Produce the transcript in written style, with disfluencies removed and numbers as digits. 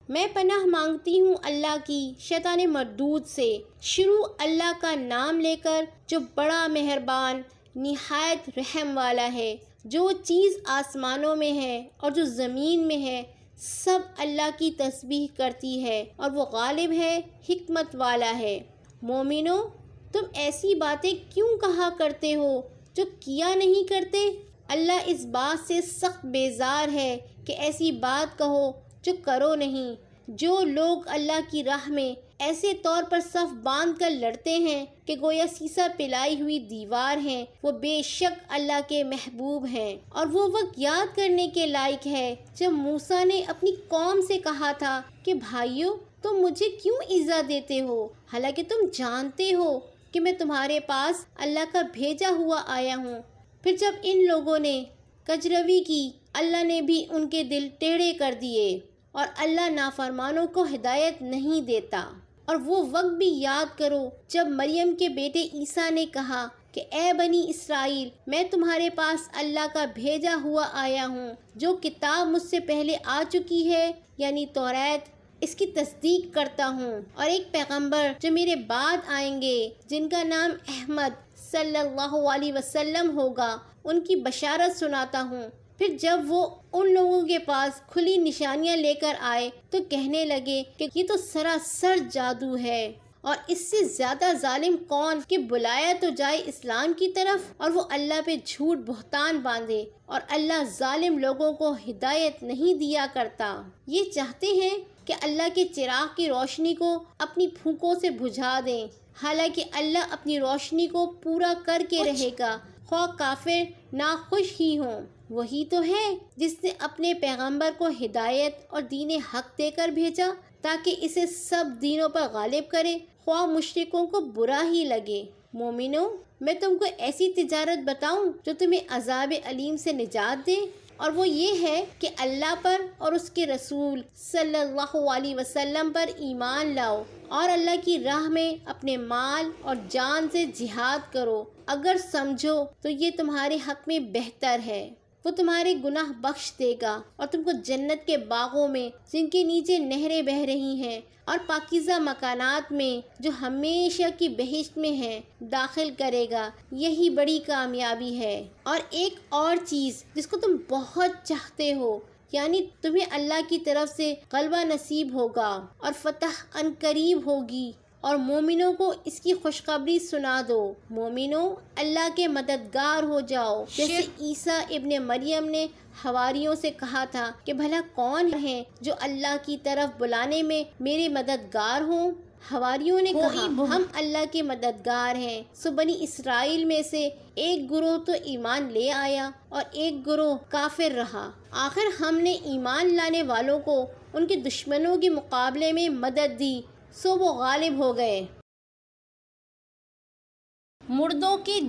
میں پناہ مانگتی ہوں اللہ کی شیطان مردود سے۔ شروع اللہ کا نام لے کر جو بڑا مہربان نہایت رحم والا ہے۔ جو چیز آسمانوں میں ہے اور جو زمین میں ہے سب اللہ کی تسبیح کرتی ہے، اور وہ غالب ہے، حکمت والا ہے۔ مومنو، تم ایسی باتیں کیوں کہا کرتے ہو جو کیا نہیں کرتے؟ اللہ اس بات سے سخت بیزار ہے کہ ایسی بات کہو جو کرو نہیں۔ جو لوگ اللہ کی راہ میں ایسے طور پر صف باندھ کر لڑتے ہیں کہ گویا سیسا پلائی ہوئی دیوار ہیں، وہ بے شک اللہ کے محبوب ہیں۔ اور وہ وقت یاد کرنے کے لائق ہے جب موسیٰ نے اپنی قوم سے کہا تھا کہ بھائیو، تم مجھے کیوں ایذا دیتے ہو، حالانکہ تم جانتے ہو کہ میں تمہارے پاس اللہ کا بھیجا ہوا آیا ہوں۔ پھر جب ان لوگوں نے کجروی کی، اللہ نے بھی ان کے دل ٹیڑھے کر دیے، اور اللہ نافرمانوں کو ہدایت نہیں دیتا۔ اور وہ وقت بھی یاد کرو جب مریم کے بیٹے عیسیٰ نے کہا کہ اے بنی اسرائیل، میں تمہارے پاس اللہ کا بھیجا ہوا آیا ہوں، جو کتاب مجھ سے پہلے آ چکی ہے یعنی توریت، اس کی تصدیق کرتا ہوں، اور ایک پیغمبر جو میرے بعد آئیں گے جن کا نام احمد صلی اللہ علیہ وسلم ہوگا، ان کی بشارت سناتا ہوں۔ پھر جب وہ ان لوگوں کے پاس کھلی نشانیاں لے کر آئے تو کہنے لگے کہ یہ تو سراسر جادو ہے، اور اس سے زیادہ ظالم کون کہ بلایا تو جائے اسلام کی طرف اور وہ اللہ پہ جھوٹ بہتان باندھے، اور اللہ ظالم لوگوں کو ہدایت نہیں دیا کرتا۔ یہ چاہتے ہیں کہ اللہ کے چراغ کی روشنی کو اپنی پھونکوں سے بجھا دیں، حالانکہ اللہ اپنی روشنی کو پورا کر کے رہے گا، خواہ کافر ناخوش ہی ہوں۔ وہی تو ہے جس نے اپنے پیغمبر کو ہدایت اور دین حق دے کر بھیجا تاکہ اسے سب دینوں پر غالب کرے، خواہ مشرکوں کو برا ہی لگے۔ مومنو، میں تم کو ایسی تجارت بتاؤں جو تمہیں عذاب علیم سے نجات دے، اور وہ یہ ہے کہ اللہ پر اور اس کے رسول صلی اللہ علیہ وسلم پر ایمان لاؤ، اور اللہ کی راہ میں اپنے مال اور جان سے جہاد کرو۔ اگر سمجھو تو یہ تمہارے حق میں بہتر ہے، وہ تمہارے گناہ بخش دے گا اور تم کو جنت کے باغوں میں جن کے نیچے نہریں بہہ رہی ہیں اور پاکیزہ مکانات میں جو ہمیشہ کی بہشت میں ہیں داخل کرے گا۔ یہی بڑی کامیابی ہے۔ اور ایک اور چیز جس کو تم بہت چاہتے ہو، یعنی تمہیں اللہ کی طرف سے غلبہ نصیب ہوگا اور فتح عنقریب ہوگی، اور مومنوں کو اس کی خوشخبری سنا دو۔ مومنوں، اللہ کے مددگار ہو جاؤ، جیسے عیسیٰ ابن مریم نے حواریوں سے کہا تھا کہ بھلا کون ہیں جو اللہ کی طرف بلانے میں میرے مددگار ہوں؟ حواریوں نے کہا ہم اللہ کے مددگار ہیں۔ سو بنی اسرائیل میں سے ایک گروہ تو ایمان لے آیا اور ایک گروہ کافر رہا۔ آخر ہم نے ایمان لانے والوں کو ان کے دشمنوں کے مقابلے میں مدد دی، سو وہ غالب ہو گئے۔ مردوں کے